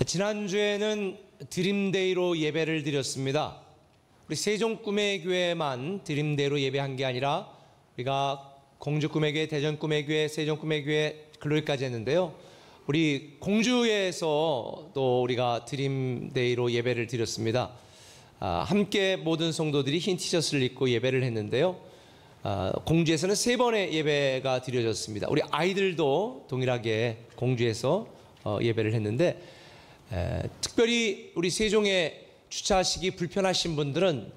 지난주에는 드림데이로 예배를 드렸습니다. 우리 세종꿈의교회만 드림데이로 예배한 게 아니라 우리가 공주꿈의교회, 대전꿈의교회, 세종꿈의교회, 글로리까지 했는데요. 우리 공주에서 또 우리가 드림데이로 예배를 드렸습니다. 함께 모든 성도들이 흰 티셔츠를 입고 예배를 했는데요. 공주에서는 3번의 예배가 드려졌습니다. 우리 아이들도 동일하게 공주에서 예배를 했는데, 특별히 우리 세종에 주차하시기 불편하신 분들은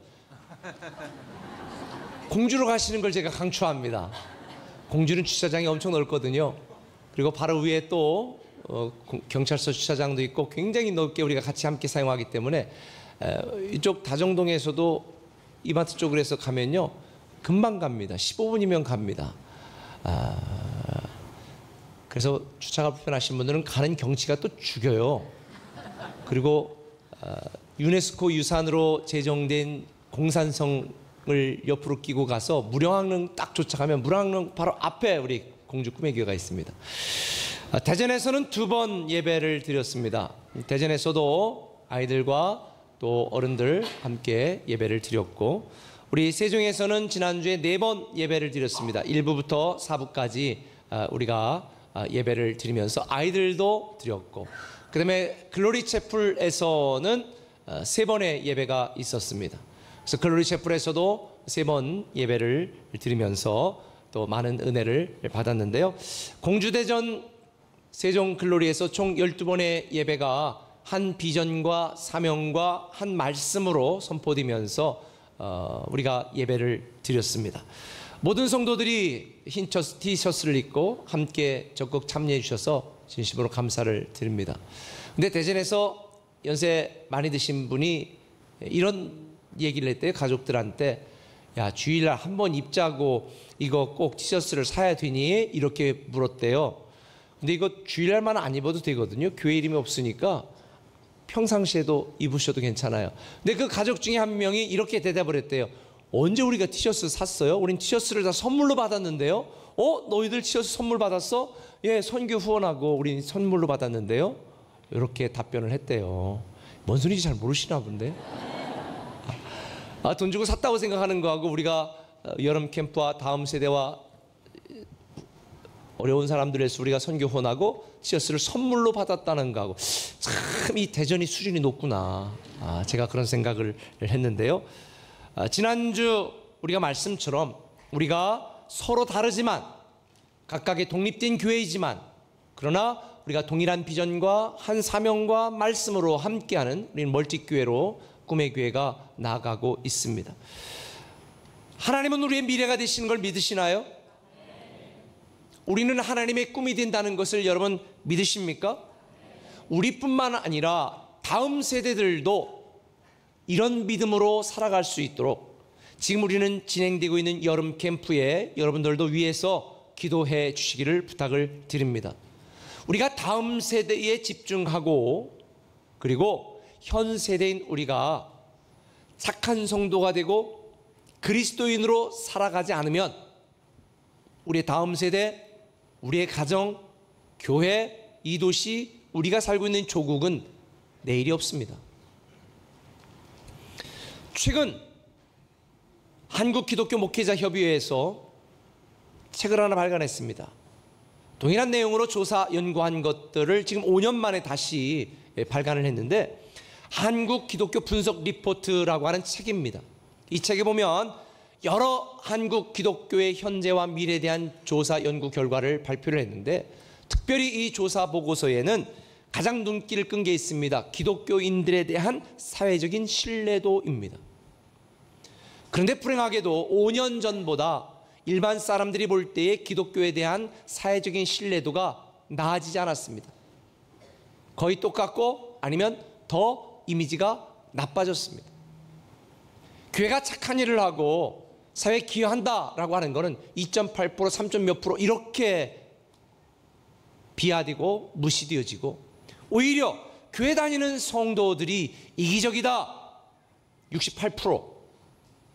공주로 가시는 걸 제가 강추합니다. 공주는 주차장이 엄청 넓거든요. 그리고 바로 위에 또 경찰서 주차장도 있고 굉장히 넓게 우리가 같이 함께 사용하기 때문에 이쪽 다정동에서도 이마트 쪽으로 해서 가면요 금방 갑니다. 15분이면 갑니다. 그래서 주차가 불편하신 분들은 가는 경치가 또 죽여요. 그리고 유네스코 유산으로 제정된 공산성을 옆으로 끼고 가서 무령왕릉 딱 도착하면 무령왕릉 바로 앞에 우리 공주 꿈의교회가 있습니다. 대전에서는 2번 예배를 드렸습니다. 대전에서도 아이들과 또 어른들 함께 예배를 드렸고, 우리 세종에서는 지난주에 4번 예배를 드렸습니다. 1부부터 4부까지 우리가 예배를 드리면서 아이들도 드렸고, 그 다음에 글로리 채플에서는 3번의 예배가 있었습니다. 그래서 글로리 채플에서도 3번 예배를 드리면서 또 많은 은혜를 받았는데요. 공주대전 세종 글로리에서 총 12번의 예배가 한 비전과 사명과 한 말씀으로 선포되면서 우리가 예배를 드렸습니다. 모든 성도들이 흰 티셔츠를 입고 함께 적극 참여해 주셔서 진심으로 감사를 드립니다. 근데 대전에서 연세 많이 드신 분이 이런 얘기를 했대요. 가족들한테, 야, 주일날 한번 입자고 이거 꼭 티셔츠를 사야 되니? 이렇게 물었대요. 근데 이거 주일날만 안 입어도 되거든요. 교회 이름이 없으니까 평상시에도 입으셔도 괜찮아요. 근데 그 가족 중에 한 명이 이렇게 대답을 했대요. 언제 우리가 티셔츠 샀어요? 우린 티셔츠를 다 선물로 받았는데요. 너희들 티셔츠 선물 받았어? 예, 선교 후원하고 우린 선물로 받았는데요. 이렇게 답변을 했대요. 뭔 소리인지 잘 모르시나 본데. 돈 주고 샀다고 생각하는 거하고 우리가 여름 캠프와 다음 세대와 어려운 사람들에서 우리가 선교 후원하고 티셔츠를 선물로 받았다는 거하고 참 이 대전이 수준이 높구나. 제가 그런 생각을 했는데요. 지난주 우리가 말씀처럼 우리가 서로 다르지만 각각의 독립된 교회이지만 그러나 우리가 동일한 비전과 한 사명과 말씀으로 함께하는 우리는 멀티교회로 꿈의 교회가 나아가고 있습니다. 하나님은 우리의 미래가 되시는 걸 믿으시나요? 우리는 하나님의 꿈이 된다는 것을 여러분 믿으십니까? 우리뿐만 아니라 다음 세대들도 이런 믿음으로 살아갈 수 있도록 지금 우리는 진행되고 있는 여름 캠프에 여러분들도 위해서 기도해 주시기를 부탁을 드립니다. 우리가 다음 세대에 집중하고 그리고 현 세대인 우리가 착한 성도가 되고 그리스도인으로 살아가지 않으면 우리의 다음 세대, 우리의 가정, 교회, 이 도시, 우리가 살고 있는 조국은 내일이 없습니다. 최근 한국기독교목회자협의회에서 책을 하나 발간했습니다. 동일한 내용으로 조사 연구한 것들을 지금 5년 만에 다시 발간을 했는데, 한국 기독교 분석 리포트라고 하는 책입니다. 이 책에 보면 여러 한국 기독교의 현재와 미래에 대한 조사 연구 결과를 발표를 했는데, 특별히 이 조사 보고서에는 가장 눈길을 끈 게 있습니다. 기독교인들에 대한 사회적인 신뢰도입니다. 그런데 불행하게도 5년 전보다 일반 사람들이 볼 때의 기독교에 대한 사회적인 신뢰도가 나아지지 않았습니다. 거의 똑같고 아니면 더 이미지가 나빠졌습니다. 교회가 착한 일을 하고 사회에 기여한다라고 하는 것은 2.8%, 3몇 프로 이렇게 비하되고 무시되어지고, 오히려 교회 다니는 성도들이 이기적이다 68%,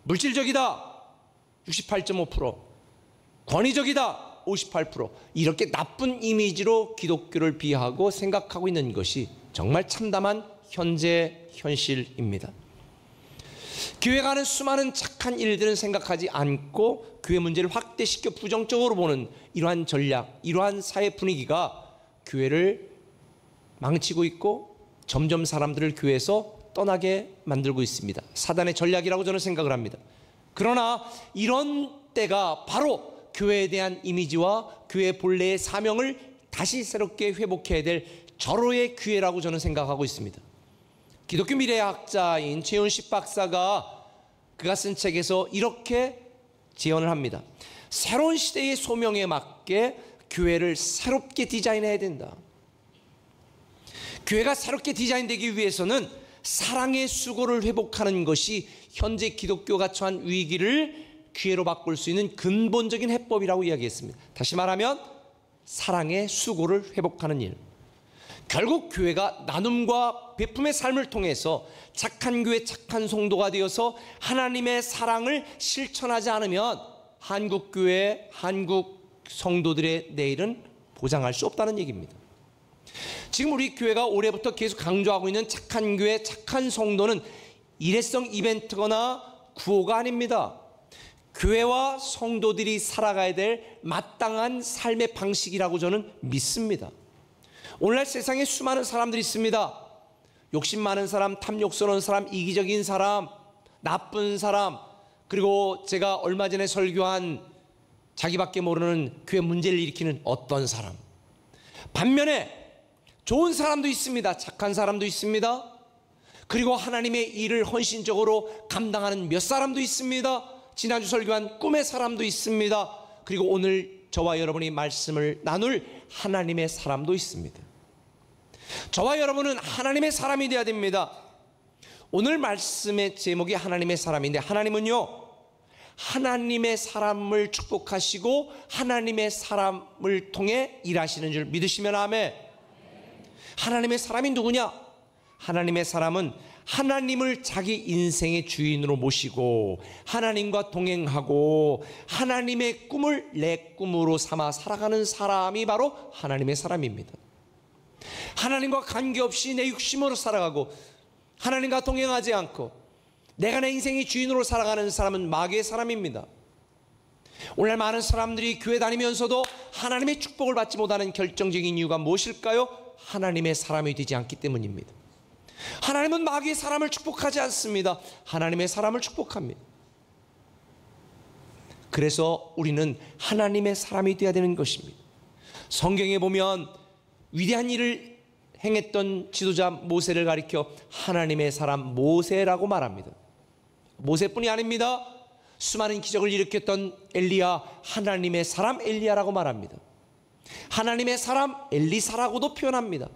물질적이다 68.5%, 권위적이다 58%, 이렇게 나쁜 이미지로 기독교를 비하하고 생각하고 있는 것이 정말 참담한 현재 현실입니다. 교회가 하는 수많은 착한 일들은 생각하지 않고 교회 문제를 확대시켜 부정적으로 보는 이러한 전략, 이러한 사회 분위기가 교회를 망치고 있고 점점 사람들을 교회에서 떠나게 만들고 있습니다. 사단의 전략이라고 저는 생각을 합니다. 그러나 이런 때가 바로 교회에 대한 이미지와 교회 본래의 사명을 다시 새롭게 회복해야 될 절호의 기회라고 저는 생각하고 있습니다. 기독교 미래학자인 최윤식 박사가 그가 쓴 책에서 이렇게 제언을 합니다. 새로운 시대의 소명에 맞게 교회를 새롭게 디자인해야 된다. 교회가 새롭게 디자인되기 위해서는 사랑의 수고를 회복하는 것이 현재 기독교가 처한 위기를 기회로 바꿀 수 있는 근본적인 해법이라고 이야기했습니다. 다시 말하면 사랑의 수고를 회복하는 일. 결국 교회가 나눔과 베품의 삶을 통해서 착한 교회, 착한 성도가 되어서 하나님의 사랑을 실천하지 않으면 한국 교회, 한국 성도들의 내일은 보장할 수 없다는 얘기입니다. 지금 우리 교회가 올해부터 계속 강조하고 있는 착한 교회, 착한 성도는 일회성 이벤트거나 구호가 아닙니다. 교회와 성도들이 살아가야 될 마땅한 삶의 방식이라고 저는 믿습니다. 오늘날 세상에 수많은 사람들이 있습니다. 욕심 많은 사람, 탐욕스러운 사람, 이기적인 사람, 나쁜 사람, 그리고 제가 얼마 전에 설교한 자기밖에 모르는 교회 문제를 일으키는 어떤 사람. 반면에 좋은 사람도 있습니다. 착한 사람도 있습니다. 그리고 하나님의 일을 헌신적으로 감당하는 몇 사람도 있습니다. 지난주 설교한 꿈의 사람도 있습니다. 그리고 오늘 저와 여러분이 말씀을 나눌 하나님의 사람도 있습니다. 저와 여러분은 하나님의 사람이 되어야 됩니다. 오늘 말씀의 제목이 하나님의 사람인데, 하나님은요 하나님의 사람을 축복하시고 하나님의 사람을 통해 일하시는 줄 믿으시면 아멘. 하나님의 사람이 누구냐? 하나님의 사람은 하나님을 자기 인생의 주인으로 모시고 하나님과 동행하고 하나님의 꿈을 내 꿈으로 삼아 살아가는 사람이 바로 하나님의 사람입니다. 하나님과 관계없이 내 육심으로 살아가고 하나님과 동행하지 않고 내가 내 인생의 주인으로 살아가는 사람은 마귀의 사람입니다. 오늘 많은 사람들이 교회 다니면서도 하나님의 축복을 받지 못하는 결정적인 이유가 무엇일까요? 하나님의 사람이 되지 않기 때문입니다. 하나님은 마귀의 사람을 축복하지 않습니다. 하나님의 사람을 축복합니다. 그래서 우리는 하나님의 사람이 되어야 되는 것입니다. 성경에 보면 위대한 일을 행했던 지도자 모세를 가리켜 하나님의 사람 모세라고 말합니다. 모세뿐이 아닙니다. 수많은 기적을 일으켰던 엘리야, 하나님의 사람 엘리야라고 말합니다. 하나님의 사람 엘리사라고도 표현합니다.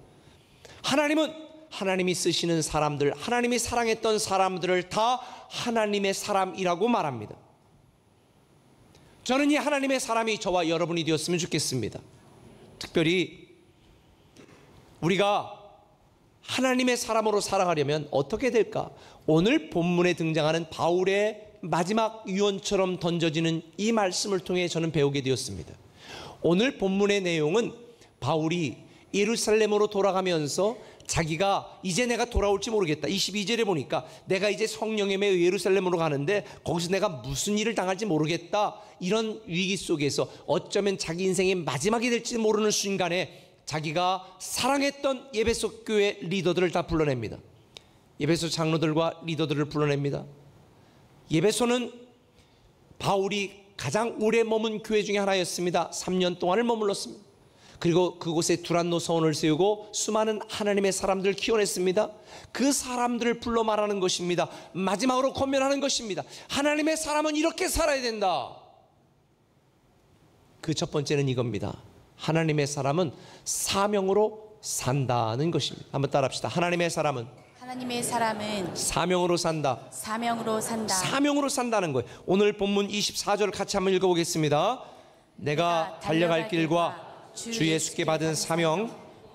하나님은 하나님이 쓰시는 사람들, 하나님이 사랑했던 사람들을 다 하나님의 사람이라고 말합니다. 저는 이 하나님의 사람이 저와 여러분이 되었으면 좋겠습니다. 특별히 우리가 하나님의 사람으로 살아가려면 어떻게 될까? 오늘 본문에 등장하는 바울의 마지막 유언처럼 던져지는 이 말씀을 통해 저는 배우게 되었습니다. 오늘 본문의 내용은 바울이 예루살렘으로 돌아가면서 자기가 이제 내가 돌아올지 모르겠다. 22절에 보니까 내가 이제 성령에 매여 예루살렘으로 가는데 거기서 내가 무슨 일을 당할지 모르겠다. 이런 위기 속에서 어쩌면 자기 인생의 마지막이 될지 모르는 순간에 자기가 사랑했던 에베소 교회 리더들을 다 불러냅니다. 에베소 장로들과 리더들을 불러냅니다. 에베소는 바울이 가장 오래 머문 교회 중에 하나였습니다. 3년 동안을 머물렀습니다. 그리고 그곳에 두란노 서원을 세우고 수많은 하나님의 사람들을 키워냈습니다. 그 사람들을 불러 말하는 것입니다. 마지막으로 권면하는 것입니다. 하나님의 사람은 이렇게 살아야 된다. 그 첫 번째는 이겁니다. 하나님의 사람은 사명으로 산다는 것입니다. 한번 따라합시다. 하나님의 사람은 사명으로 산다. 사명으로 산다는 거예요. 오늘 본문 24절 같이 한번 읽어보겠습니다. 내가 달려갈 길과 주 예수께 받은 사명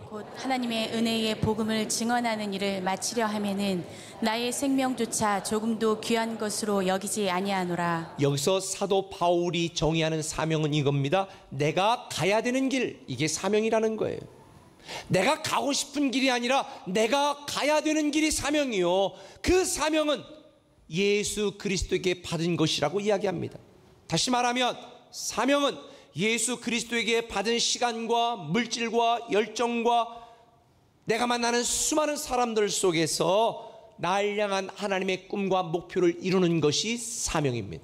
곧 하나님의 은혜의 복음을 증언하는 일을 마치려 하면은 나의 생명조차 조금도 귀한 것으로 여기지 아니하노라. 여기서 사도 바울이 정의하는 사명은 이겁니다. 내가 가야 되는 길, 이게 사명이라는 거예요. 내가 가고 싶은 길이 아니라 내가 가야 되는 길이 사명이요, 그 사명은 예수 그리스도에게 받은 것이라고 이야기합니다. 다시 말하면 사명은 예수 그리스도에게 받은 시간과 물질과 열정과 내가 만나는 수많은 사람들 속에서 나를 향한 하나님의 꿈과 목표를 이루는 것이 사명입니다.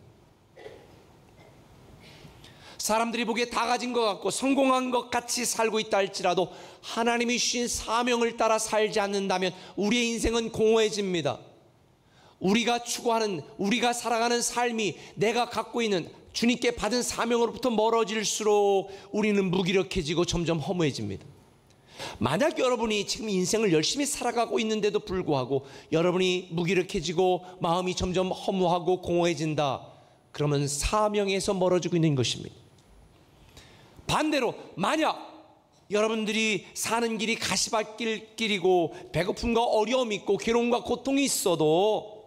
사람들이 보기에 다 가진 것 같고 성공한 것 같이 살고 있다 할지라도 하나님이 주신 사명을 따라 살지 않는다면 우리의 인생은 공허해집니다. 우리가 추구하는, 우리가 살아가는 삶이 내가 갖고 있는 주님께 받은 사명으로부터 멀어질수록 우리는 무기력해지고 점점 허무해집니다. 만약 여러분이 지금 인생을 열심히 살아가고 있는데도 불구하고 여러분이 무기력해지고 마음이 점점 허무하고 공허해진다, 그러면 사명에서 멀어지고 있는 것입니다. 반대로 만약 여러분들이 사는 길이 가시밭길이고 배고픔과 어려움이 있고 괴로움과 고통이 있어도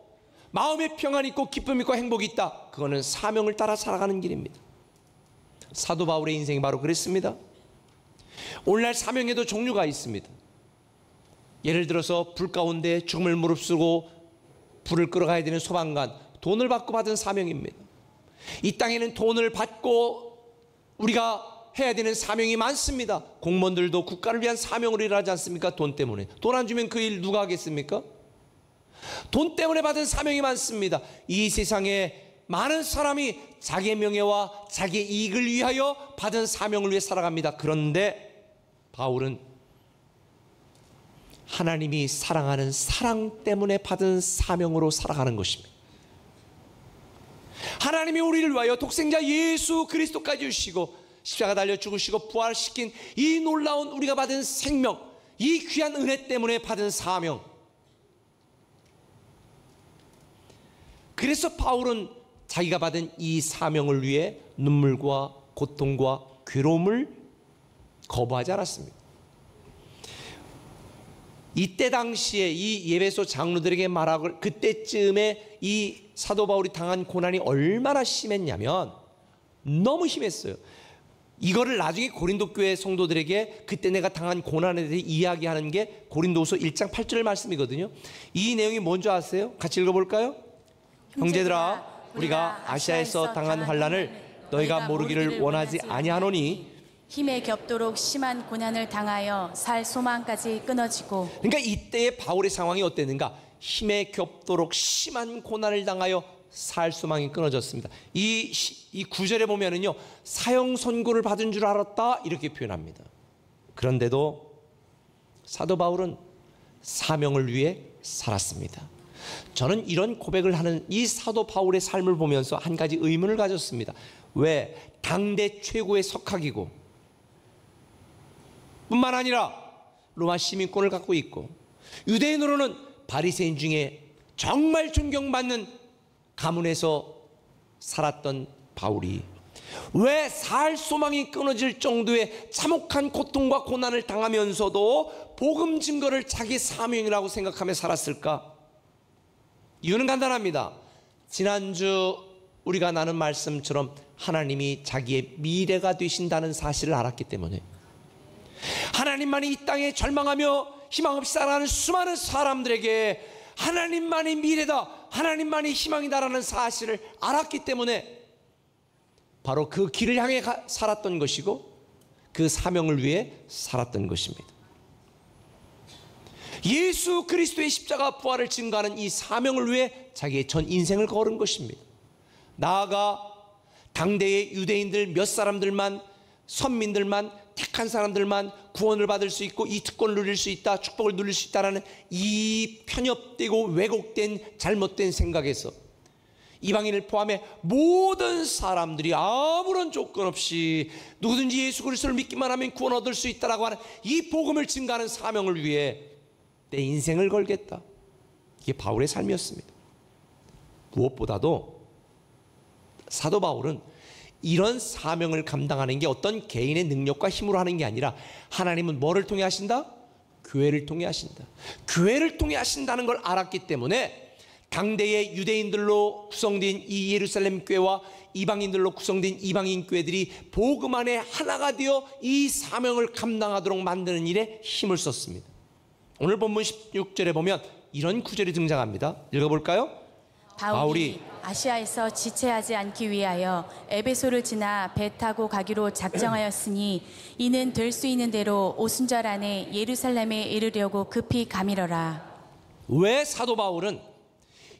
마음의 평안이 있고 기쁨이 있고 행복이 있다, 그거는 사명을 따라 살아가는 길입니다. 사도 바울의 인생이 바로 그랬습니다. 오늘날 사명에도 종류가 있습니다. 예를 들어서 불 가운데 죽음을 무릅쓰고 불을 끌어가야 되는 소방관, 돈을 받고 받은 사명입니다. 이 땅에는 돈을 받고 우리가 해야 되는 사명이 많습니다. 공무원들도 국가를 위한 사명으로 일하지 않습니까? 돈 때문에. 돈 안 주면 그 일 누가 하겠습니까? 돈 때문에 받은 사명이 많습니다. 이 세상에 많은 사람이 자기의 명예와 자기의 이익을 위하여 받은 사명을 위해 살아갑니다. 그런데 바울은 하나님이 사랑하는 사랑 때문에 받은 사명으로 살아가는 것입니다. 하나님이 우리를 위하여 독생자 예수 그리스도까지 주시고 십자가 달려 죽으시고 부활시킨 이 놀라운 우리가 받은 생명, 이 귀한 은혜 때문에 받은 사명. 그래서 바울은 자기가 받은 이 사명을 위해 눈물과 고통과 괴로움을 거부하지 않았습니다. 이때 당시에 이 예배소 장로들에게 말하고 그때쯤에 이 사도 바울이 당한 고난이 얼마나 심했냐면 너무 심했어요. 이거를 나중에 고린도 교회 성도들에게 그때 내가 당한 고난에 대해 이야기하는 게 고린도후서 1장 8절 말씀이거든요. 이 내용이 뭔지 아세요? 같이 읽어볼까요? 형제들아, 우리가 아시아에서 당한 환난을 너희가 모르기를 원하지 아니하노니, 힘에 겹도록 심한 고난을 당하여 살 소망까지 끊어지고. 그러니까 이때의 바울의 상황이 어땠는가? 힘에 겹도록 심한 고난을 당하여 살 소망이 끊어졌습니다. 이 9절에 보면은요, 사형 선고를 받은 줄 알았다 이렇게 표현합니다. 그런데도 사도 바울은 사명을 위해 살았습니다. 저는 이런 고백을 하는 이 사도 바울의 삶을 보면서 한 가지 의문을 가졌습니다. 왜 당대 최고의 석학이고 뿐만 아니라 로마 시민권을 갖고 있고 유대인으로는 바리새인 중에 정말 존경받는 가문에서 살았던 바울이 왜 살 소망이 끊어질 정도의 참혹한 고통과 고난을 당하면서도 복음 증거를 자기 사명이라고 생각하며 살았을까? 이유는 간단합니다. 지난주 우리가 나눈 말씀처럼 하나님이 자기의 미래가 되신다는 사실을 알았기 때문에, 하나님만이 이 땅에 절망하며 희망 없이 살아가는 수많은 사람들에게 하나님만이 미래다, 하나님만이 희망이다라는 사실을 알았기 때문에 바로 그 길을 향해 살았던 것이고 그 사명을 위해 살았던 것입니다. 예수 그리스도의 십자가 부활을 증거하는 이 사명을 위해 자기의 전 인생을 걸은 것입니다. 나아가 당대의 유대인들 몇 사람들만, 선민들만, 택한 사람들만 구원을 받을 수 있고 이 특권을 누릴 수 있다, 축복을 누릴 수 있다라는 이 편협되고 왜곡된 잘못된 생각에서 이방인을 포함해 모든 사람들이 아무런 조건 없이 누구든지 예수 그리스도를 믿기만 하면 구원 얻을 수 있다라고 하는 이 복음을 증거하는 사명을 위해 내 인생을 걸겠다. 이게 바울의 삶이었습니다. 무엇보다도 사도 바울은 이런 사명을 감당하는 게 어떤 개인의 능력과 힘으로 하는 게 아니라 하나님은 뭐를 통해 하신다? 교회를 통해 하신다. 교회를 통해 하신다는 걸 알았기 때문에 당대의 유대인들로 구성된 이 예루살렘 교회와 이방인들로 구성된 이방인 교회들이 복음 안에 하나가 되어 이 사명을 감당하도록 만드는 일에 힘을 썼습니다. 오늘 본문 16절에 보면 이런 구절이 등장합니다. 읽어볼까요? 바울이 아시아에서 지체하지 않기 위하여 에베소를 지나 배 타고 가기로 작정하였으니 이는 될 수 있는 대로 오순절 안에 예루살렘에 이르려고 급히 가미러라. 왜 사도 바울은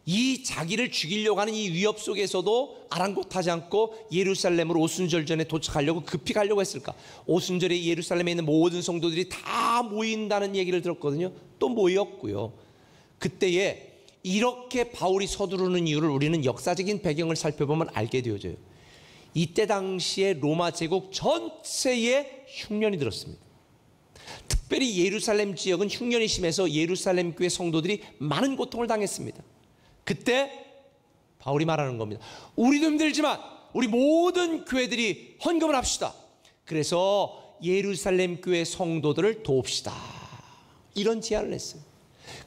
이 자기를 죽이려고 하는 이 위협 속에서도 아랑곳하지 않고 예루살렘으로 오순절 전에 도착하려고 급히 가려고 했을까? 오순절에 예루살렘에 있는 모든 성도들이 다 모인다는 얘기를 들었거든요. 또 모였고요. 그때에 이렇게 바울이 서두르는 이유를 우리는 역사적인 배경을 살펴보면 알게 되어져요. 이때 당시에 로마 제국 전체에 흉년이 들었습니다. 특별히 예루살렘 지역은 흉년이 심해서 예루살렘 교회 성도들이 많은 고통을 당했습니다. 그때 바울이 말하는 겁니다. 우리도 힘들지만 우리 모든 교회들이 헌금을 합시다. 그래서 예루살렘 교회 성도들을 도웁시다. 이런 제안을 했어요.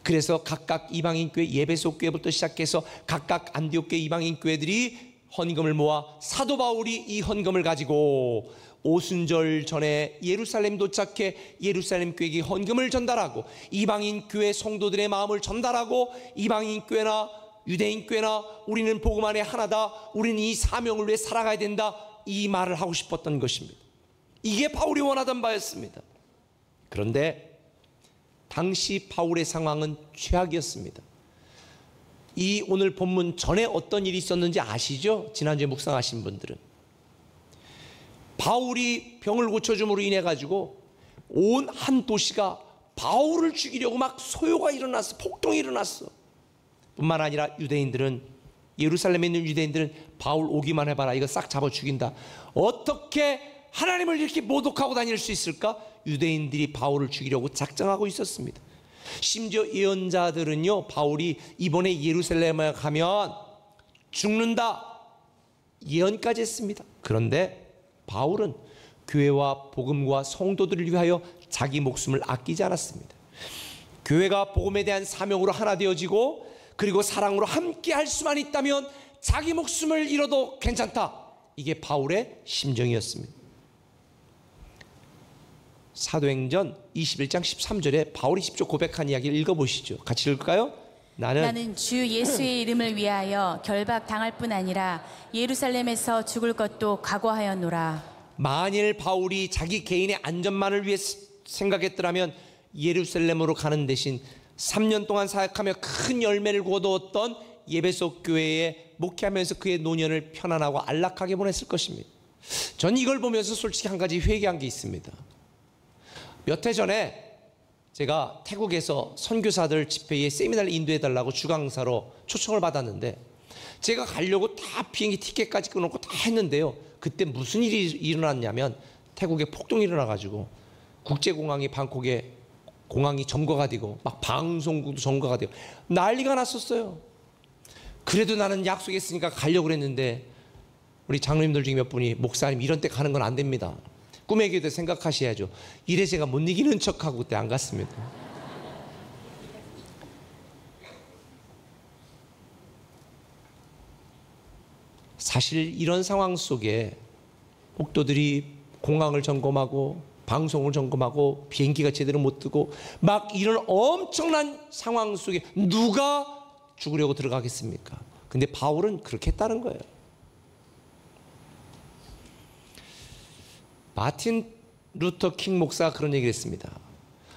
그래서 각각 이방인 교회, 예배소 교회부터 시작해서 각각 안디옥 교회 이방인 교회들이 헌금을 모아 사도 바울이 이 헌금을 가지고 오순절 전에 예루살렘 도착해 예루살렘 교회에게 헌금을 전달하고 이방인 교회 성도들의 마음을 전달하고 이방인 교회나 유대인 교회나 우리는 복음 안에 하나다, 우리는 이 사명을 위해 살아가야 된다, 이 말을 하고 싶었던 것입니다. 이게 바울이 원하던 바였습니다. 그런데 당시 바울의 상황은 최악이었습니다. 이 오늘 본문 전에 어떤 일이 있었는지 아시죠? 지난주에 묵상하신 분들은. 바울이 병을 고쳐줌으로 인해 가지고 온 한 도시가 바울을 죽이려고 막 소요가 일어났어. 폭동이 일어났어. 뿐만 아니라 유대인들은, 예루살렘에 있는 유대인들은 바울 오기만 해봐라, 이거 싹 잡아 죽인다. 어떻게 하나님을 이렇게 모독하고 다닐 수 있을까? 유대인들이 바울을 죽이려고 작정하고 있었습니다. 심지어 예언자들은요, 바울이 이번에 예루살렘에 가면 죽는다 예언까지 했습니다. 그런데 바울은 교회와 복음과 성도들을 위하여 자기 목숨을 아끼지 않았습니다. 교회가 복음에 대한 사명으로 하나 되어지고 그리고 사랑으로 함께 할 수만 있다면 자기 목숨을 잃어도 괜찮다. 이게 바울의 심정이었습니다. 사도행전 21장 13절에 바울이 직접 고백한 이야기를 읽어보시죠. 같이 읽을까요? 나는 주 예수의 이름을 위하여 결박당할 뿐 아니라 예루살렘에서 죽을 것도 각오하였노라. 만일 바울이 자기 개인의 안전만을 위해 생각했더라면 예루살렘으로 가는 대신 3년 동안 사역하며 큰 열매를 거두었던 예배소 교회에 목회하면서 그의 노년을 편안하고 안락하게 보냈을 것입니다. 전 이걸 보면서 솔직히 한 가지 회개한 게 있습니다. 몇 해 전에 제가 태국에서 선교사들 집회에 세미나를 인도해달라고 주강사로 초청을 받았는데 제가 가려고 다 비행기 티켓까지 끊어놓고 다 했는데요, 그때 무슨 일이 일어났냐면 태국에 폭동이 일어나가지고 국제공항이 방콕에 공항이 점거가 되고 막 방송국도 점거가 되고 난리가 났었어요. 그래도 나는 약속했으니까 가려고 그랬는데 우리 장로님들 중에 몇 분이 목사님 이런 때 가는 건 안 됩니다. 꿈의 기도 생각하셔야죠. 이래 제가 못 이기는 척하고 그때 안 갔습니다. 사실 이런 상황 속에 목도들이 공항을 점검하고 방송을 점검하고 비행기가 제대로 못 뜨고 막 이런 엄청난 상황 속에 누가 죽으려고 들어가겠습니까? 근데 바울은 그렇게 했다는 거예요. 마틴 루터 킹 목사가 그런 얘기를 했습니다.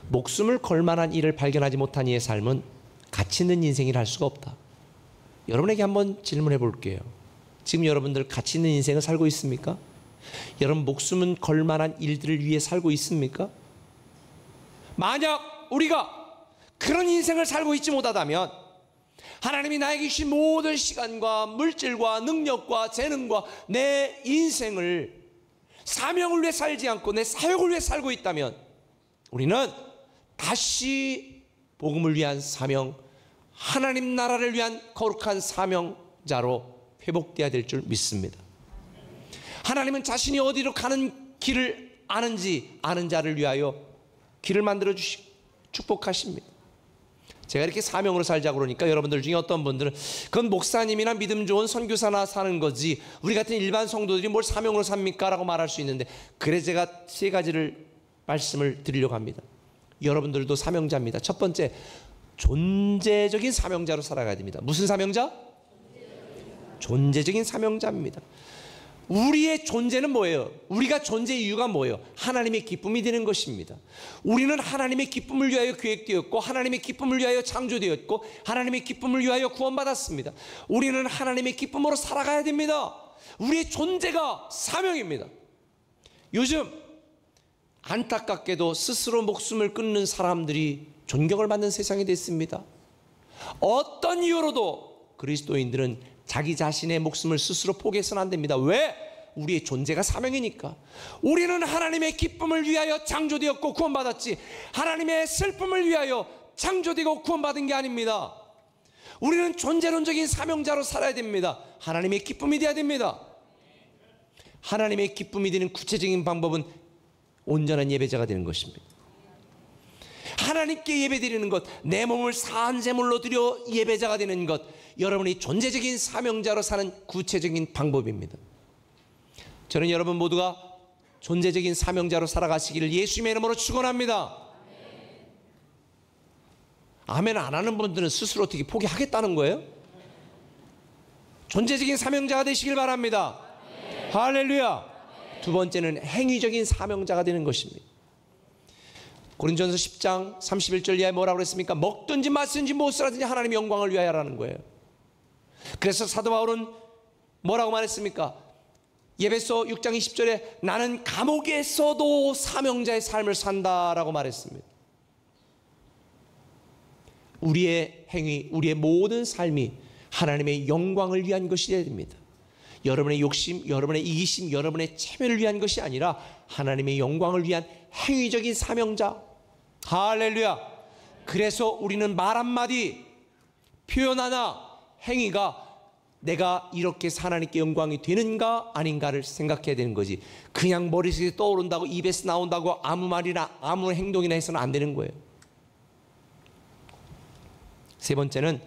목숨을 걸 만한 일을 발견하지 못한 이의 삶은 가치 있는 인생이라 할 수가 없다. 여러분에게 한번 질문해 볼게요. 지금 여러분들 가치 있는 인생을 살고 있습니까? 여러분 목숨은 걸 만한 일들을 위해 살고 있습니까? 만약 우리가 그런 인생을 살고 있지 못하다면 하나님이 나에게 주신 모든 시간과 물질과 능력과 재능과 내 인생을 사명을 위해 살지 않고 내 사역을 위해 살고 있다면 우리는 다시 복음을 위한 사명, 하나님 나라를 위한 거룩한 사명자로 회복되어야 될 줄 믿습니다. 하나님은 자신이 어디로 가는 길을 아는지 아는 자를 위하여 길을 만들어 주시고 축복하십니다. 제가 이렇게 사명으로 살자고 그러니까 여러분들 중에 어떤 분들은 그건 목사님이나 믿음 좋은 선교사나 사는 거지 우리 같은 일반 성도들이 뭘 사명으로 삽니까? 라고 말할 수 있는데, 그래서 제가 세 가지를 말씀을 드리려고 합니다. 여러분들도 사명자입니다. 첫 번째, 존재적인 사명자로 살아가야 됩니다. 무슨 사명자? 존재적인 사명자입니다. 우리의 존재는 뭐예요? 우리가 존재의 이유가 뭐예요? 하나님의 기쁨이 되는 것입니다. 우리는 하나님의 기쁨을 위하여 계획되었고, 하나님의 기쁨을 위하여 창조되었고, 하나님의 기쁨을 위하여 구원받았습니다. 우리는 하나님의 기쁨으로 살아가야 됩니다. 우리의 존재가 사명입니다. 요즘 안타깝게도 스스로 목숨을 끊는 사람들이 존경을 받는 세상이 됐습니다. 어떤 이유로도 그리스도인들은 자기 자신의 목숨을 스스로 포기해서는 안 됩니다. 왜? 우리의 존재가 사명이니까. 우리는 하나님의 기쁨을 위하여 창조되었고 구원받았지, 하나님의 슬픔을 위하여 창조되고 구원받은 게 아닙니다. 우리는 존재론적인 사명자로 살아야 됩니다. 하나님의 기쁨이 되어야 됩니다. 하나님의 기쁨이 되는 구체적인 방법은 온전한 예배자가 되는 것입니다. 하나님께 예배드리는 것, 내 몸을 산제물로 드려 예배자가 되는 것, 여러분이 존재적인 사명자로 사는 구체적인 방법입니다. 저는 여러분 모두가 존재적인 사명자로 살아가시기를 예수님의 이름으로 축원합니다. 아멘 안 하는 분들은 스스로 어떻게 포기하겠다는 거예요? 존재적인 사명자가 되시길 바랍니다. 할렐루야. 두 번째는 행위적인 사명자가 되는 것입니다. 고린도전서 10장 31절 이하에 뭐라고 그랬습니까? 먹든지 마시든지 무엇을 하든지 하나님의 영광을 위하여 하라는 거예요. 그래서 사도 바울은 뭐라고 말했습니까? 에베소 6장 20절에 나는 감옥에서도 사명자의 삶을 산다라고 말했습니다. 우리의 행위, 우리의 모든 삶이 하나님의 영광을 위한 것이 되어야 됩니다. 여러분의 욕심, 여러분의 이기심, 여러분의 체면을 위한 것이 아니라 하나님의 영광을 위한 행위적인 사명자. 할렐루야. 그래서 우리는 말 한마디, 표현 하나, 행위가 내가 이렇게 하나님께 영광이 되는가 아닌가를 생각해야 되는 거지, 그냥 머릿속에 떠오른다고 입에서 나온다고 아무 말이나 아무 행동이나 해서는 안 되는 거예요. 세 번째는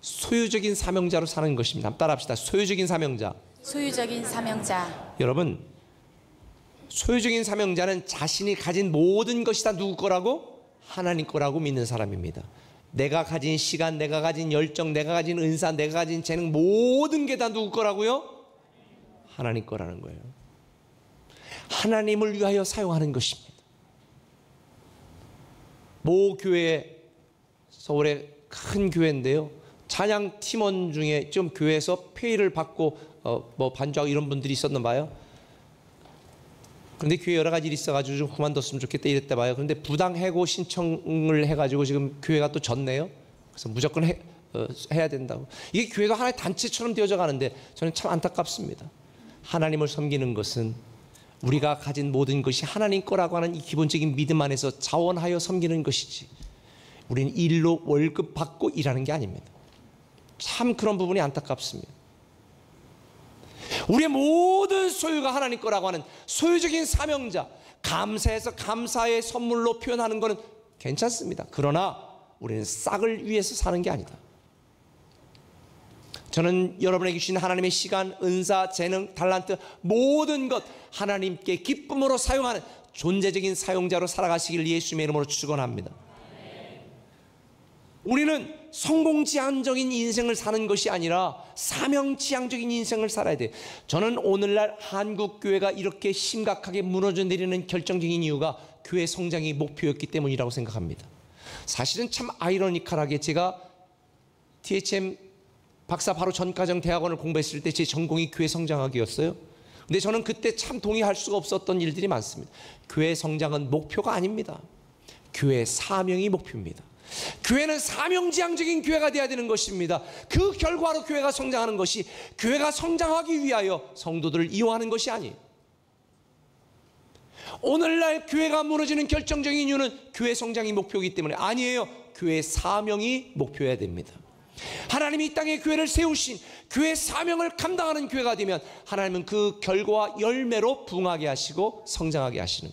소유적인 사명자로 사는 것입니다. 한번 따라합시다. 소유적인 사명자. 소유적인 사명자. 여러분, 소유적인 사명자는 자신이 가진 모든 것이 다 누구 거라고? 하나님 거라고 믿는 사람입니다. 내가 가진 시간, 내가 가진 열정, 내가 가진 은사, 내가 가진 재능, 모든 게 다 누구 거라고요? 하나님 거라는 거예요. 하나님을 위하여 사용하는 것입니다. 모 교회, 서울의 큰 교회인데요, 찬양 팀원 중에 좀 교회에서 페이를 받고 뭐 반주하고 이런 분들이 있었나 봐요. 그런데 교회 여러 가지 일이 있어가지고 좀 그만뒀으면 좋겠다 이랬다 봐요. 그런데 부당 해고 신청을 해가지고 지금 교회가 또 졌네요. 그래서 무조건 해야 된다고. 이게 교회가 하나의 단체처럼 되어져 가는데 저는 참 안타깝습니다. 하나님을 섬기는 것은 우리가 가진 모든 것이 하나님 거라고 하는 이 기본적인 믿음 안에서 자원하여 섬기는 것이지, 우리는 일로 월급 받고 일하는 게 아닙니다. 참 그런 부분이 안타깝습니다. 우리의 모든 소유가 하나님 거라고 하는 소유적인 사명자, 감사해서 감사의 선물로 표현하는 것은 괜찮습니다. 그러나 우리는 싹을 위해서 사는 게 아니다. 저는 여러분에게 주신 하나님의 시간, 은사, 재능, 달란트, 모든 것 하나님께 기쁨으로 사용하는 존재적인 사용자로 살아가시기를 예수님의 이름으로 축원합니다. 우리는 성공지향적인 인생을 사는 것이 아니라 사명지향적인 인생을 살아야 돼요. 저는 오늘날 한국교회가 이렇게 심각하게 무너져 내리는 결정적인 이유가 교회 성장이 목표였기 때문이라고 생각합니다. 사실은 참 아이러니컬하게 제가 THM 박사 바로 전과정 대학원을 공부했을 때 제 전공이 교회 성장학이었어요. 근데 저는 그때 참 동의할 수가 없었던 일들이 많습니다. 교회 성장은 목표가 아닙니다. 교회 사명이 목표입니다. 교회는 사명지향적인 교회가 되어야 되는 것입니다. 그 결과로 교회가 성장하는 것이, 교회가 성장하기 위하여 성도들을 이용하는 것이 아니에요. 오늘날 교회가 무너지는 결정적인 이유는 교회 성장이 목표이기 때문에 아니에요. 교회 사명이 목표여야 됩니다. 하나님이 이 땅에 교회를 세우신 교회 사명을 감당하는 교회가 되면 하나님은 그 결과와 열매로 부응하게 하시고 성장하게 하시는,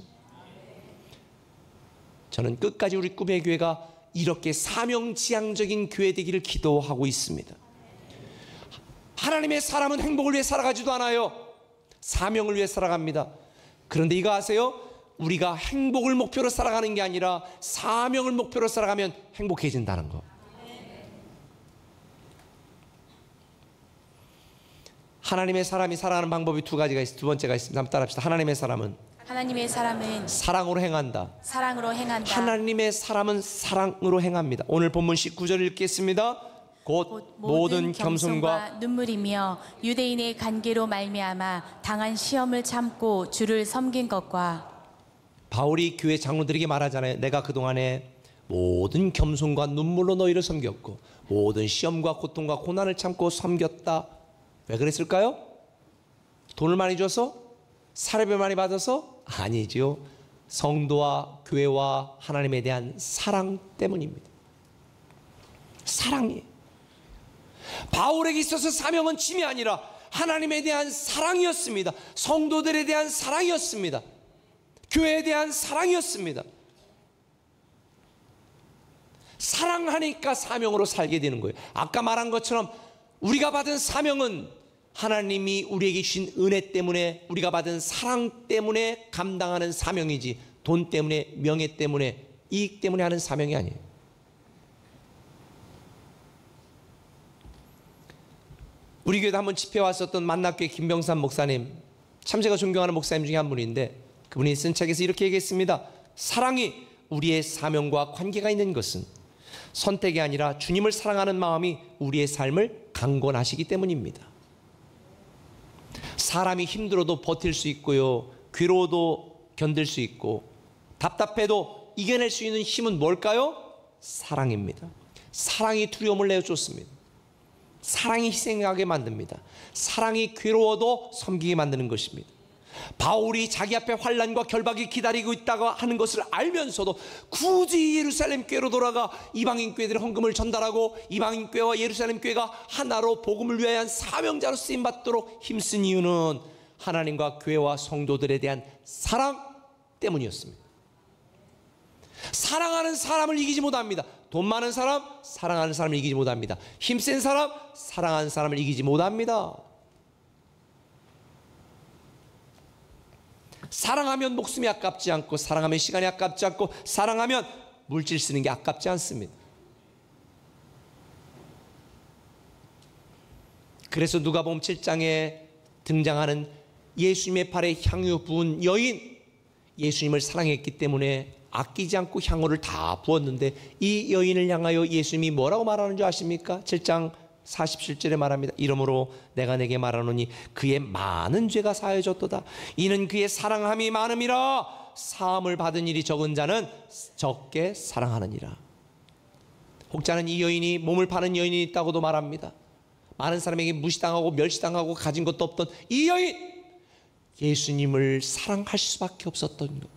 저는 끝까지 우리 꿈의 교회가 이렇게 사명지향적인 교회 되기를 기도하고 있습니다. 하나님의 사람은 행복을 위해 살아가지도 않아요. 사명을 위해 살아갑니다. 그런데 이거 아세요? 우리가 행복을 목표로 살아가는 게 아니라 사명을 목표로 살아가면 행복해진다는 거. 하나님의 사람이 살아가는 방법이 두 가지가 있습니다. 두 번째가 있습니다. 한번 따라합시다. 하나님의 사람은 사랑으로 행한다. 하나님의 사람은 사랑으로 행합니다. 오늘 본문 19절 읽겠습니다. 곧 모든 겸손과 눈물이며 유대인의 관계로 말미암아 당한 시험을 참고 주를 섬긴 것과. 바울이 교회 장로들에게 말하잖아요. 내가 그동안에 모든 겸손과 눈물로 너희를 섬겼고 모든 시험과 고통과 고난을 참고 섬겼다. 왜 그랬을까요? 돈을 많이 줘서? 사례를 많이 받아서? 아니지요. 성도와 교회와 하나님에 대한 사랑 때문입니다. 사랑이. 바울에게 있어서 사명은 짐이 아니라 하나님에 대한 사랑이었습니다. 성도들에 대한 사랑이었습니다. 교회에 대한 사랑이었습니다. 사랑하니까 사명으로 살게 되는 거예요. 아까 말한 것처럼 우리가 받은 사명은 하나님이 우리에게 주신 은혜 때문에, 우리가 받은 사랑 때문에 감당하는 사명이지, 돈 때문에, 명예 때문에, 이익 때문에 하는 사명이 아니에요. 우리 교회도 한번 집회 왔었던 만납교회 김병삼 목사님, 참 제가 존경하는 목사님 중에 한 분인데, 그분이 쓴 책에서 이렇게 얘기했습니다. 사랑이 우리의 사명과 관계가 있는 것은 선택이 아니라 주님을 사랑하는 마음이 우리의 삶을 강권하시기 때문입니다. 사람이 힘들어도 버틸 수 있고요, 괴로워도 견딜 수 있고, 답답해도 이겨낼 수 있는 힘은 뭘까요? 사랑입니다. 사랑이 두려움을 내어줬습니다. 사랑이 희생하게 만듭니다. 사랑이 괴로워도 섬기게 만드는 것입니다. 바울이 자기 앞에 환난과 결박이 기다리고 있다고 하는 것을 알면서도 굳이 예루살렘 교회로 돌아가 이방인 교회들의 헌금을 전달하고 이방인 교회와 예루살렘 교회가 하나로 복음을 위한 사명자로 쓰임받도록 힘쓴 이유는 하나님과 교회와 성도들에 대한 사랑 때문이었습니다. 사랑하는 사람을 이기지 못합니다. 돈 많은 사람, 사랑하는 사람을 이기지 못합니다. 힘센 사람, 사랑하는 사람을 이기지 못합니다. 사랑하면 목숨이 아깝지 않고, 사랑하면 시간이 아깝지 않고, 사랑하면 물질 쓰는 게 아깝지 않습니다. 그래서 누가복음 7장에 등장하는 예수님의 팔에 향유 부은 여인, 예수님을 사랑했기 때문에 아끼지 않고 향유를 다 부었는데, 이 여인을 향하여 예수님이 뭐라고 말하는 줄 아십니까? 7장 47절에 말합니다. 이러므로 내가 내게 말하노니 그의 많은 죄가 사해졌도다. 이는 그의 사랑함이 많음이라. 사함을 받은 일이 적은 자는 적게 사랑하느니라. 혹자는 이 여인이 몸을 파는 여인이 있다고도 말합니다. 많은 사람에게 무시당하고 멸시당하고 가진 것도 없던 이 여인, 예수님을 사랑할 수밖에 없었던 것.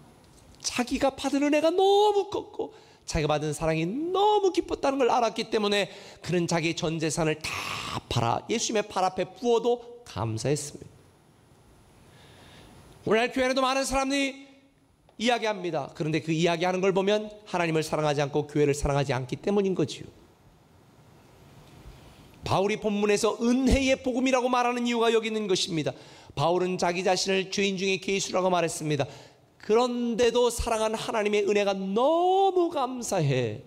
자기가 받은 은혜가 너무 컸고 자기가 받은 사랑이 너무 기뻤다는 걸 알았기 때문에 그는 자기의 전 재산을 다 팔아 예수님의 팔 앞에 부어도 감사했습니다. 오늘날 교회에도 많은 사람들이 이야기합니다. 그런데 그 이야기하는 걸 보면 하나님을 사랑하지 않고 교회를 사랑하지 않기 때문인 거지요. 바울이 본문에서 은혜의 복음이라고 말하는 이유가 여기 있는 것입니다. 바울은 자기 자신을 죄인 중에 괴수라고 말했습니다. 그런데도 사랑하는 하나님의 은혜가 너무 감사해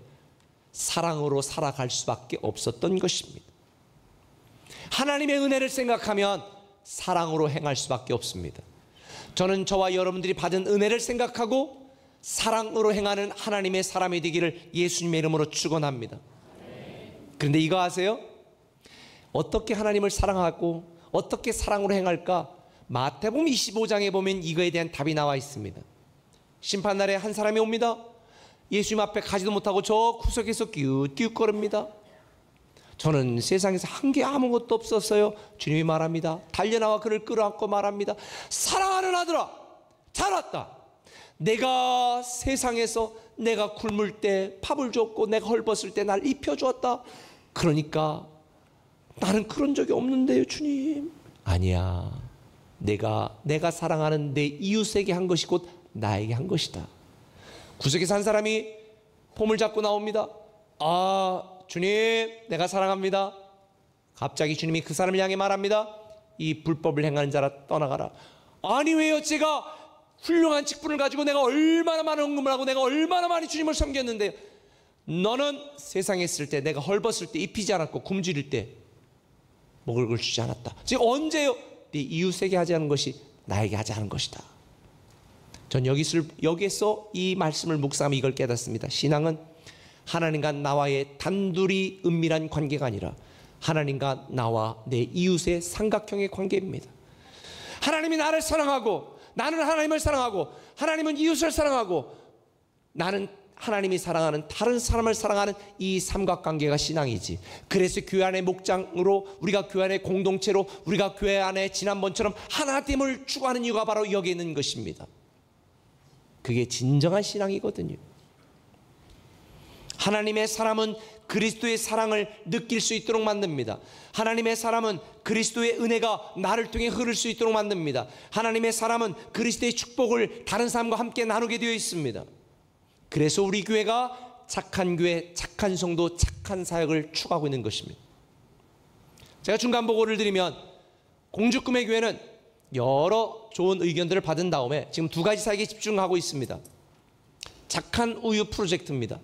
사랑으로 살아갈 수밖에 없었던 것입니다. 하나님의 은혜를 생각하면 사랑으로 행할 수밖에 없습니다. 저는 저와 여러분들이 받은 은혜를 생각하고 사랑으로 행하는 하나님의 사람이 되기를 예수님의 이름으로 축원합니다. 그런데 이거 아세요? 어떻게 하나님을 사랑하고 어떻게 사랑으로 행할까? 마태복음 25장에 보면 이거에 대한 답이 나와 있습니다. 심판날에 한 사람이 옵니다. 예수님 앞에 가지도 못하고 저 구석에서 끼웃끼웃거립니다. 저는 세상에서 한 게 아무것도 없었어요. 주님이 말합니다. 달려나와 그를 끌어안고 말합니다. 사랑하는 아들아, 잘 왔다. 내가 세상에서 내가 굶을 때 밥을 줬고 내가 헐벗을 때 날 입혀주었다. 그러니까 나는 그런 적이 없는데요, 주님. 아니야. 내가 사랑하는 내 이웃에게 한 것이 곧 나에게 한 것이다. 구석에서 한 사람이 폼을 잡고 나옵니다. 주님, 내가 사랑합니다. 갑자기 주님이 그 사람을 향해 말합니다. 이 불법을 행하는 자라 떠나가라. 아니, 왜요? 제가 훌륭한 직분을 가지고 내가 얼마나 많은 헌금을 하고 내가 얼마나 많이 주님을 섬겼는데 너는 세상에 있을 때 내가 헐벗을 때 입히지 않았고 굶주릴 때 먹을 걸 주지 않았다. 지금 언제요? 네 이웃에게 하지 않은 것이 나에게 하지 않은 것이다. 전 여기에서 이 말씀을 묵상하며 이걸 깨닫습니다. 신앙은 하나님과 나와의 단둘이 은밀한 관계가 아니라 하나님과 나와 내 이웃의 삼각형의 관계입니다. 하나님이 나를 사랑하고 나는 하나님을 사랑하고 하나님은 이웃을 사랑하고 나는 하나님이 사랑하는 다른 사람을 사랑하는 이 삼각관계가 신앙이지. 그래서 교회 안의 목장으로 우리가 교회 안의 공동체로 우리가 교회 안에 지난번처럼 하나됨을 추구하는 이유가 바로 여기에 있는 것입니다. 그게 진정한 신앙이거든요. 하나님의 사람은 그리스도의 사랑을 느낄 수 있도록 만듭니다. 하나님의 사람은 그리스도의 은혜가 나를 통해 흐를 수 있도록 만듭니다. 하나님의 사람은 그리스도의 축복을 다른 사람과 함께 나누게 되어 있습니다. 그래서 우리 교회가 착한 교회, 착한 성도, 착한 사역을 추구하고 있는 것입니다. 제가 중간 보고를 드리면 공주꿈의 교회는 여러 좋은 의견들을 받은 다음에 지금 두 가지 사역에 집중하고 있습니다. 착한 우유 프로젝트입니다.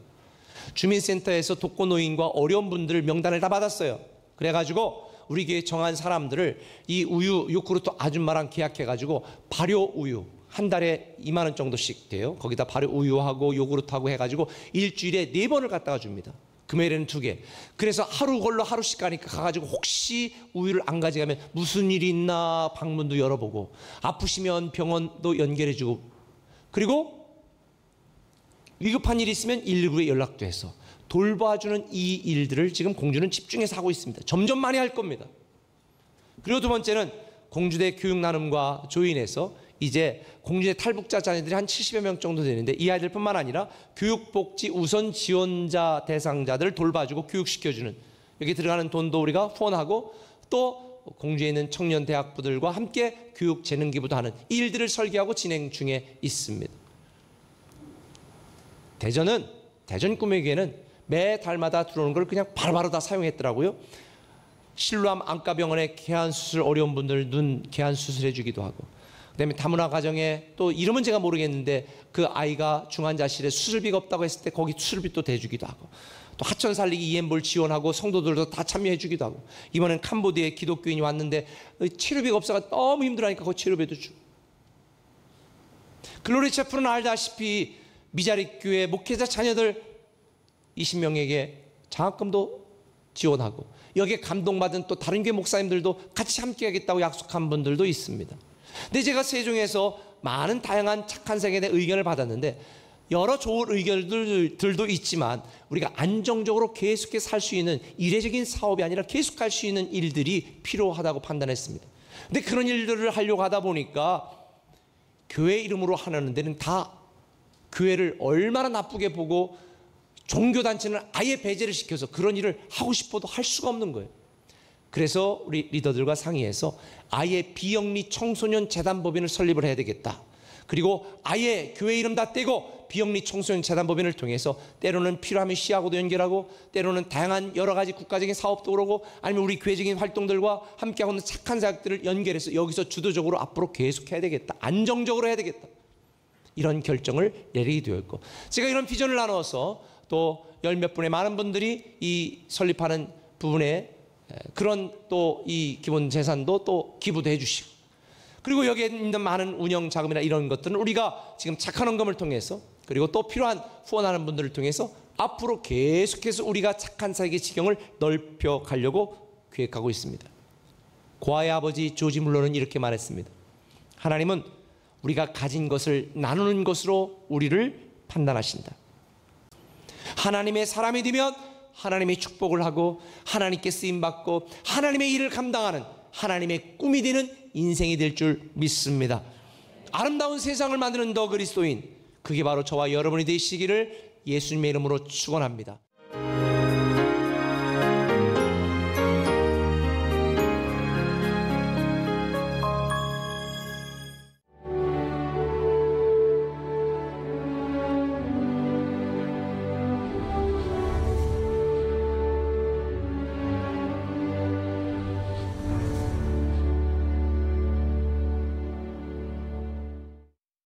주민센터에서 독거노인과 어려운 분들 명단을 다 받았어요. 그래가지고 우리 교회 정한 사람들을 이 우유 요구르트 아줌마랑 계약해가지고 발효 우유 한 달에 2만 원 정도씩 돼요. 거기다 발효 우유하고 요구르트하고 해가지고 일주일에 4번을 갖다가 줍니다. 금요일에는 2개. 그래서 하루 걸로 하루씩 가니까 가가지고 혹시 우유를 안 가져가면 무슨 일이 있나 방문도 열어보고 아프시면 병원도 연결해주고 그리고 위급한 일이 있으면 119에 연락도 해서 돌봐주는 이 일들을 지금 공주는 집중해서 하고 있습니다. 점점 많이 할 겁니다. 그리고 두 번째는 공주대 교육나눔과 조인해서 이제 공주대 탈북자 자녀들이 한 70여 명 정도 되는데 이 아이들뿐만 아니라 교육복지 우선 지원자 대상자들을 돌봐주고 교육시켜주는 여기 들어가는 돈도 우리가 후원하고 또 공주에 있는 청년 대학부들과 함께 교육 재능 기부도 하는 이 일들을 설계하고 진행 중에 있습니다. 대전 꿈의 교회는 매 달마다 들어오는 걸 그냥 바로바로 다 사용했더라고요. 실로암 안과병원에 개안수술 어려운 분들 눈 개안수술 해주기도 하고 그다음에 다문화 가정에 또 이름은 제가 모르겠는데 그 아이가 중환자실에 수술비가 없다고 했을 때 거기 수술비도 대주기도 하고 또 하천 살리기 EM볼 지원하고 성도들도 다 참여해 주기도 하고 이번엔 캄보디아에 기독교인이 왔는데 치료비가 없어서 너무 힘들어하니까 그 치료비도 주고 글로리 채플은 알다시피 미자립 교회 목회자 자녀들 20명에게 장학금도 지원하고 여기에 감동받은 또 다른 교회 목사님들도 같이 함께 하겠다고 약속한 분들도 있습니다. 근데 제가 세종에서 많은 다양한 착한 생에 대한 의견을 받았는데 여러 좋은 의견들도 있지만 우리가 안정적으로 계속해서 할 수 있는 이례적인 사업이 아니라 계속할 수 있는 일들이 필요하다고 판단했습니다. 근데 그런 일들을 하려고 하다 보니까 교회 이름으로 하는 데는 다 교회를 얼마나 나쁘게 보고 종교단체는 아예 배제를 시켜서 그런 일을 하고 싶어도 할 수가 없는 거예요. 그래서 우리 리더들과 상의해서 아예 비영리 청소년 재단법인을 설립을 해야 되겠다. 그리고 아예 교회 이름 다 떼고 비영리 청소년 재단법인을 통해서 때로는 필요하면 시하고도 연결하고 때로는 다양한 여러 가지 국가적인 사업도 그러고 아니면 우리 교회적인 활동들과 함께하고 있는 착한 사역들을 연결해서 여기서 주도적으로 앞으로 계속해야 되겠다. 안정적으로 해야 되겠다. 이런 결정을 내리게 되었고 제가 이런 비전을 나눠서 또 열 몇 분의 많은 분들이 이 설립하는 부분에 그런 또 이 기본 재산도 또 기부도 해주시고 그리고 여기에 있는 많은 운영 자금이나 이런 것들은 우리가 지금 착한 헌금을 통해서 그리고 또 필요한 후원하는 분들을 통해서 앞으로 계속해서 우리가 착한 사역의 지경을 넓혀 가려고 계획하고 있습니다. 고아의 아버지 조지 물러는 이렇게 말했습니다. 하나님은 우리가 가진 것을 나누는 것으로 우리를 판단하신다. 하나님의 사람이 되면 하나님의 축복을 하고 하나님께 쓰임받고 하나님의 일을 감당하는 하나님의 꿈이 되는 인생이 될 줄 믿습니다. 아름다운 세상을 만드는 더 그리스도인 그게 바로 저와 여러분이 되시기를 예수님의 이름으로 축원합니다.